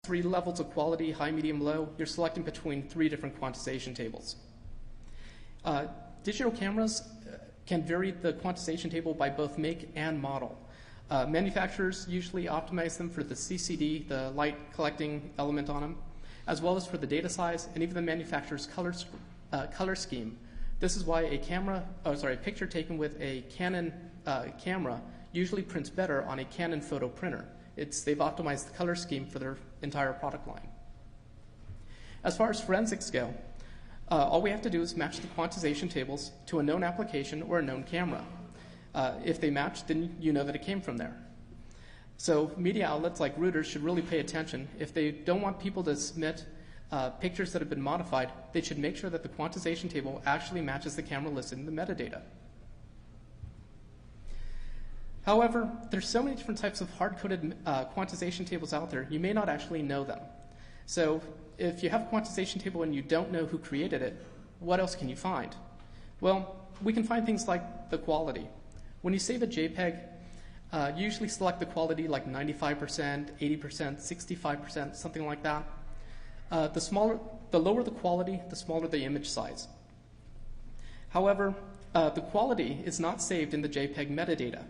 three levels of quality, high, medium, low. You're selecting between three different quantization tables. Digital cameras can vary the quantization table by both make and model. Manufacturers usually optimize them for the CCD, the light collecting element on them, as well as for the data size and even the manufacturer's color scheme. This is why a picture taken with a Canon camera usually prints better on a Canon photo printer. They've optimized the color scheme for their entire product line. As far as forensics go, all we have to do is match the quantization tables to a known application or a known camera. If they match, then you know that it came from there. So media outlets like Reuters should really pay attention. If they don't want people to submit pictures that have been modified, they should make sure that the quantization table actually matches the camera listed in the metadata. However, there's so many different types of hard-coded quantization tables out there, you may not actually know them. So if you have a quantization table and you don't know who created it, what else can you find? Well, we can find things like the quality. When you save a JPEG, you usually select the quality like 95%, 80%, 65%, something like that. The lower the quality, the smaller the image size. However, the quality is not saved in the JPEG metadata.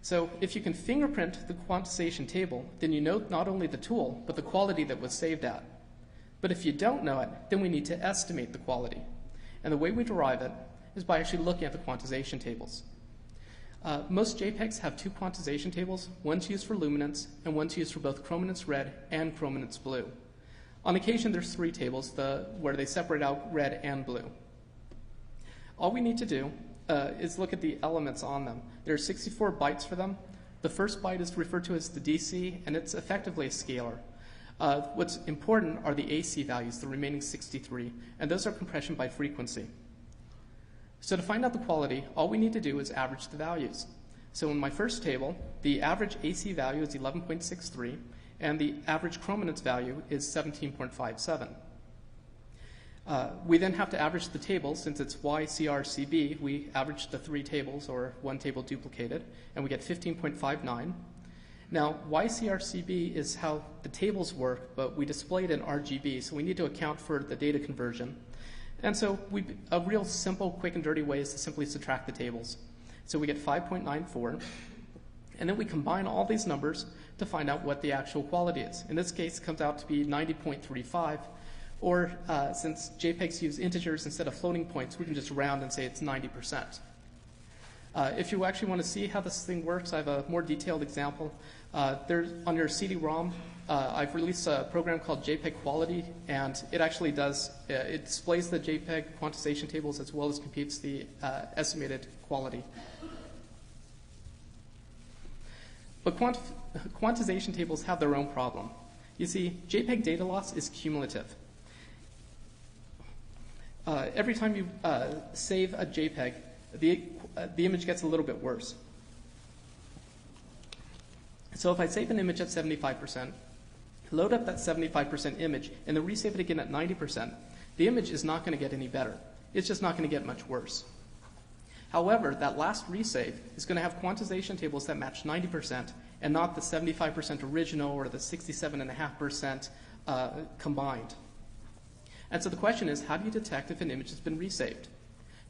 So if you can fingerprint the quantization table, then you know not only the tool, but the quality that was saved at. But if you don't know it, then we need to estimate the quality. And the way we derive it is by actually looking at the quantization tables. Most JPEGs have two quantization tables, one's used for luminance and one's used for both chrominance red and chrominance blue. On occasion, there's three tables where they separate out red and blue. All we need to do is look at the elements on them. There are 64 bytes for them. The first byte is referred to as the DC, and it's effectively a scalar. What's important are the AC values, the remaining 63, and those are compression by frequency. So to find out the quality, all we need to do is average the values. So in my first table, the average AC value is 11.63, and the average chrominance value is 17.57. We then have to average the tables. Since it's YCRCB, we average the three tables, or one table duplicated, and we get 15.59. Now, YCRCB is how the tables work, but we display it in RGB, so we need to account for the data conversion. And so a real simple, quick, and dirty way is to simply subtract the tables. So we get 5.94, and then we combine all these numbers to find out what the actual quality is. In this case, it comes out to be 90.35, or since JPEGs use integers instead of floating points, we can just round and say it's 90%. If you actually want to see how this thing works, I have a more detailed example. On your CD-ROM, I've released a program called JPEG Quality, and it actually it displays the JPEG quantization tables as well as computes the estimated quality. But quantization tables have their own problem. You see, JPEG data loss is cumulative. Every time you save a JPEG, the image gets a little bit worse. So if I save an image at 75%, load up that 75% image, and then resave it again at 90%, the image is not going to get any better. It's just not going to get much worse. However, that last resave is going to have quantization tables that match 90% and not the 75% original or the 67.5% combined. And so the question is, how do you detect if an image has been resaved?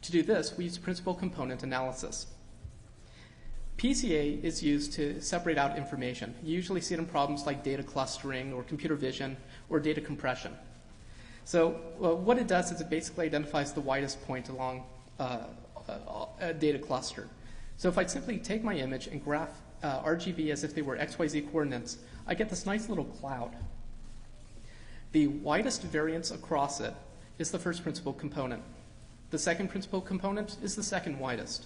To do this, we use principal component analysis. PCA is used to separate out information. You usually see it in problems like data clustering or computer vision or data compression. So what it does is it basically identifies the widest point along a data cluster. So if I simply take my image and graph RGB as if they were XYZ coordinates, I get this nice little cloud. The widest variance across it is the first principal component. The second principal component is the second widest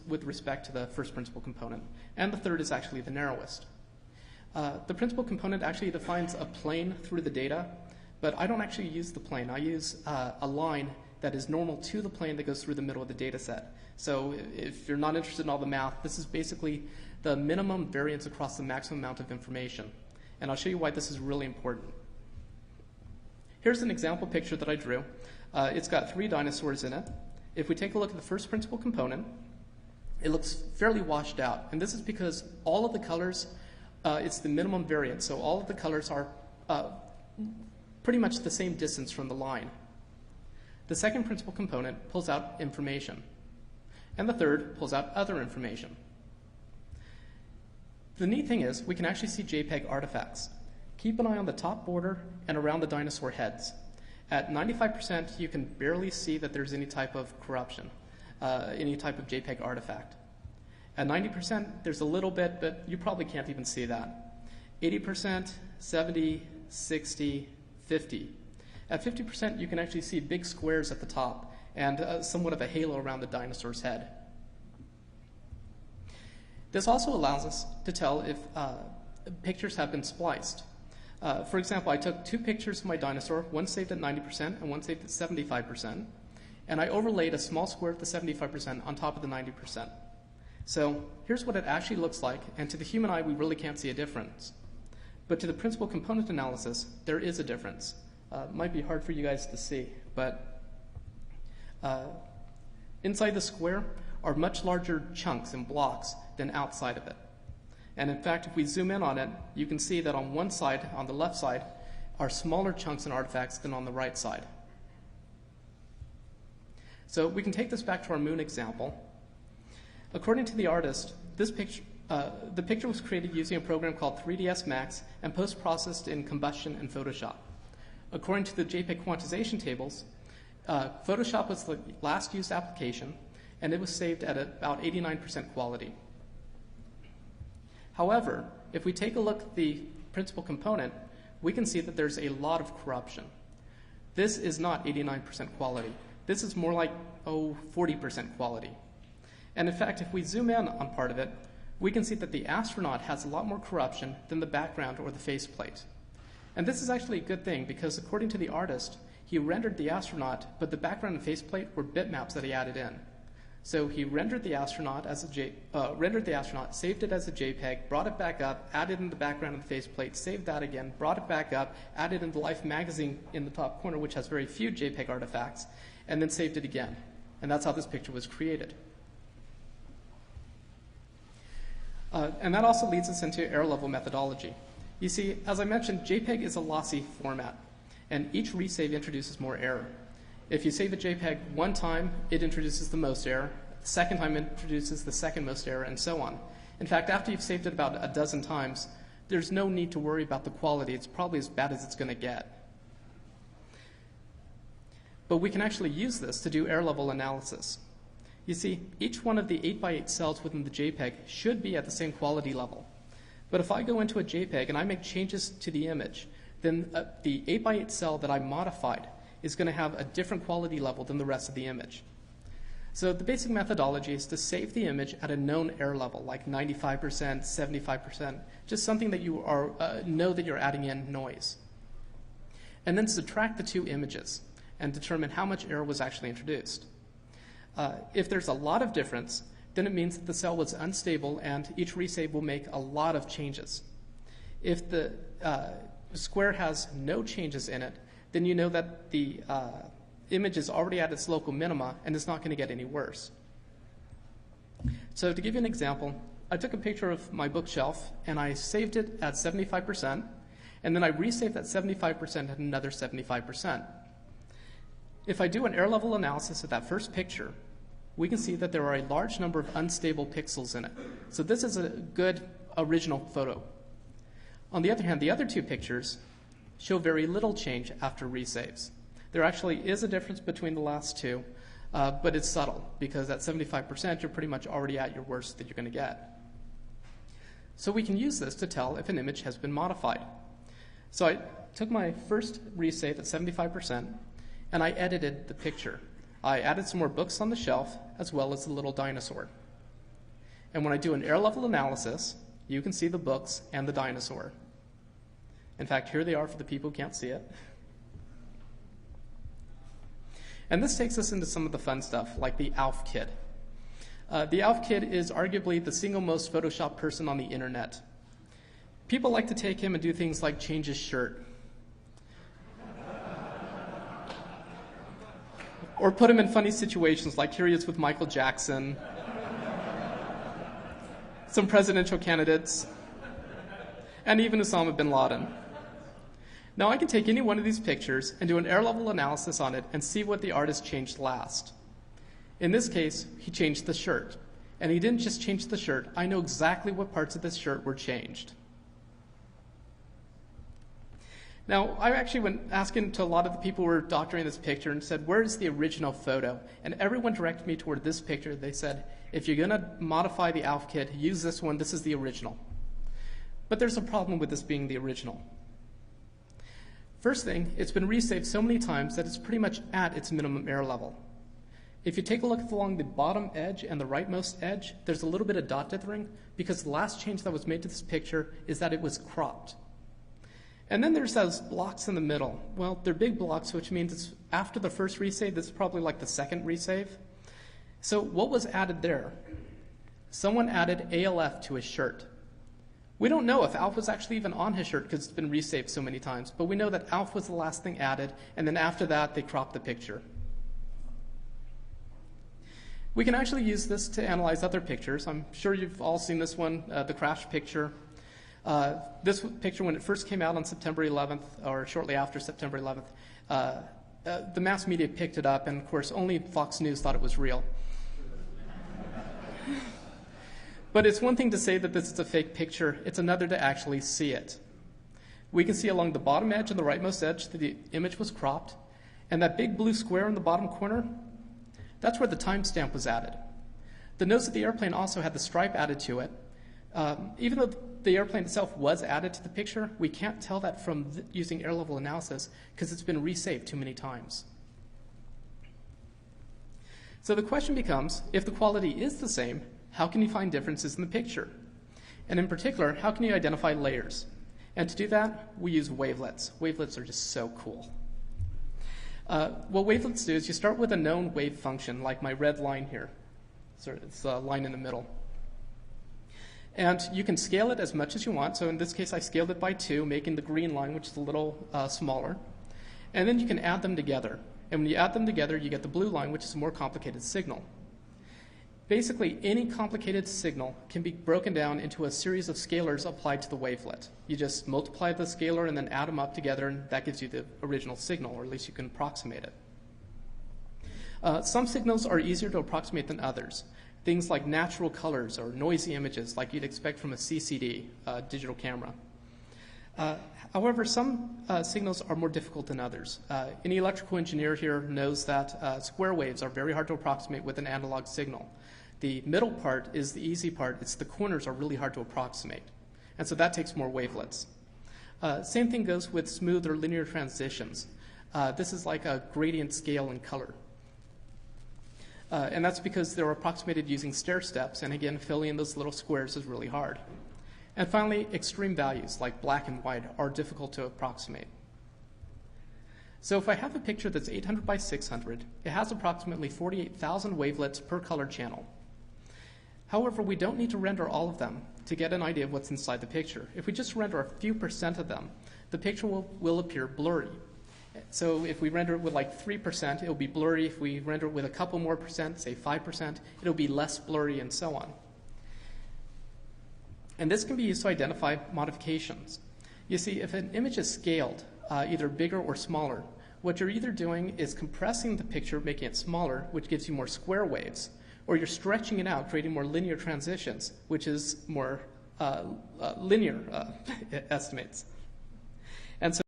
with respect to the first principal component. And the third is actually the narrowest. The principal component actually defines a plane through the data, but I don't actually use the plane. I use a line that is normal to the plane that goes through the middle of the data set. So if you're not interested in all the math, this is basically the minimum variance across the maximum amount of information. And I'll show you why this is really important. Here's an example picture that I drew. It's got three dinosaurs in it. If we take a look at the first principal component, it looks fairly washed out. And this is because all of the colors it's the minimum variance, so all of the colors are pretty much the same distance from the line. The second principal component pulls out information, and the third pulls out other information. The neat thing is we can actually see JPEG artifacts. Keep an eye on the top border and around the dinosaur heads. At 95%, you can barely see that there's any type of corruption, any type of JPEG artifact. At 90%, there's a little bit, but you probably can't even see that. 80%, 70, 60, 50. At 50%, you can actually see big squares at the top and somewhat of a halo around the dinosaur's head. This also allows us to tell if pictures have been spliced. For example, I took 2 pictures of my dinosaur, one saved at 90% and one saved at 75%, and I overlaid a small square at the 75% on top of the 90%. So here's what it actually looks like, and to the human eye, we really can't see a difference. But to the principal component analysis, there is a difference. Might be hard for you guys to see, but inside the square are much larger chunks and blocks than outside of it. And in fact, if we zoom in on it, you can see that on one side, on the left side, are smaller chunks and artifacts than on the right side. So we can take this back to our moon example. According to the artist, this picture, the picture was created using a program called 3ds Max and post-processed in Combustion and Photoshop. According to the JPEG quantization tables, Photoshop was the last used application, and it was saved at about 89% quality. However, if we take a look at the principal component, we can see that there's a lot of corruption. This is not 89% quality. This is more like, 40% quality. And in fact, if we zoom in on part of it, we can see that the astronaut has a lot more corruption than the background or the faceplate. And this is actually a good thing because according to the artist, he rendered the astronaut, but the background and faceplate were bitmaps that he added in. So he rendered the astronaut as saved it as a JPEG, brought it back up, added in the background and the faceplate, saved that again, brought it back up, added in the Life magazine in the top corner, which has very few JPEG artifacts, and then saved it again. And that's how this picture was created. And that also leads us into error level methodology. You see, as I mentioned, JPEG is a lossy format, and each resave introduces more error. If you save a JPEG one time, it introduces the most error. The second time, it introduces the second most error, and so on. In fact, after you've saved it about a dozen times, there's no need to worry about the quality. It's probably as bad as it's going to get. But we can actually use this to do error level analysis. You see, each one of the 8x8 cells within the JPEG should be at the same quality level. But if I go into a JPEG and I make changes to the image, then the 8x8 cell that I modified is going to have a different quality level than the rest of the image. So the basic methodology is to save the image at a known error level, like 95%, 75%, just something that you know that you're adding in noise. And then subtract the two images and determine how much error was actually introduced. If there's a lot of difference, then it means that the cell was unstable and each resave will make a lot of changes. If the square has no changes in it, then you know that the image is already at its local minima and it's not going to get any worse. So to give you an example, I took a picture of my bookshelf and I saved it at 75%, and then I resaved that 75% at another 75%. If I do an error level analysis of that first picture, we can see that there are a large number of unstable pixels in it. So this is a good original photo. On the other hand, the other two pictures show very little change after resaves. There actually is a difference between the last two, but it's subtle because at 75%, you're pretty much already at your worst that you're going to get. So we can use this to tell if an image has been modified. So I took my first resave at 75%, and I edited the picture. I added some more books on the shelf, as well as the little dinosaur. And when I do an error level analysis, you can see the books and the dinosaur. In fact, here they are for the people who can't see it. And this takes us into some of the fun stuff, like the ALF kid. The ALF kid is arguably the single most Photoshopped person on the internet. People like to take him and do things like change his shirt, or put him in funny situations, like here he is with Michael Jackson, some presidential candidates. and even Osama bin Laden. Now I can take any one of these pictures and do an air level analysis on it and see what the artist changed last. In this case, he changed the shirt. And he didn't just change the shirt. I know exactly what parts of this shirt were changed. Now, I actually went asking to a lot of the people who were doctoring this picture and said, where is the original photo? And everyone directed me toward this picture. They said, if you're going to modify the ALF kit, use this one. This is the original. But there's a problem with this being the original. First thing, it's been resaved so many times that it's pretty much at its minimum error level. If you take a look along the bottom edge and the rightmost edge, there's a little bit of dot dithering because the last change that was made to this picture is that it was cropped. And then there's those blocks in the middle. Well, they're big blocks, which means it's after the first resave. This is probably like the second resave. So what was added there? Someone added ALF to his shirt. We don't know if ALF was actually even on his shirt because it's been resaved so many times, but we know that ALF was the last thing added, and then after that, they cropped the picture. We can actually use this to analyze other pictures. I'm sure you've all seen this one, the crash picture. This picture, when it first came out on September 11th, or shortly after September 11th, the mass media picked it up, and of course, only Fox News thought it was real. But it's one thing to say that this is a fake picture. It's another to actually see it. We can see along the bottom edge and the rightmost edge that the image was cropped, and that big blue square in the bottom corner, that's where the timestamp was added. The nose of the airplane also had the stripe added to it. Even though the airplane itself was added to the picture, we can't tell that from using air level analysis because it's been resaved too many times. So the question becomes, if the quality is the same, how can you find differences in the picture? And in particular, how can you identify layers? And to do that, we use wavelets. Wavelets are just so cool. What wavelets do is you start with a known wave function, like my red line here. So it's a line in the middle. And you can scale it as much as you want. So in this case, I scaled it by 2, making the green line, which is a little smaller. And then you can add them together. And when you add them together, you get the blue line, which is a more complicated signal. Basically, any complicated signal can be broken down into a series of scalars applied to the wavelet. You just multiply the scalar and then add them up together, and that gives you the original signal, or at least you can approximate it. Some signals are easier to approximate than others. Things like natural colors or noisy images, like you'd expect from a CCD, digital camera. However, some signals are more difficult than others. Any electrical engineer here knows that square waves are very hard to approximate with an analog signal. The middle part is the easy part. It's the corners are really hard to approximate. And so that takes more wavelets. Same thing goes with smooth or linear transitions. This is like a gradient scale in color. And that's because they're approximated using stair steps. And again, filling in those little squares is really hard. And finally, extreme values like black and white are difficult to approximate. So if I have a picture that's 800 by 600, it has approximately 48,000 wavelets per color channel. However, we don't need to render all of them to get an idea of what's inside the picture. If we just render a few % of them, the picture will appear blurry. So if we render it with like 3%, it'll be blurry. If we render it with a couple more %, say 5%, it'll be less blurry and so on. And this can be used to identify modifications. You see, if an image is scaled, either bigger or smaller, what you're either doing is compressing the picture, making it smaller, which gives you more square waves, or you're stretching it out, creating more linear transitions, which is more linear estimates. And so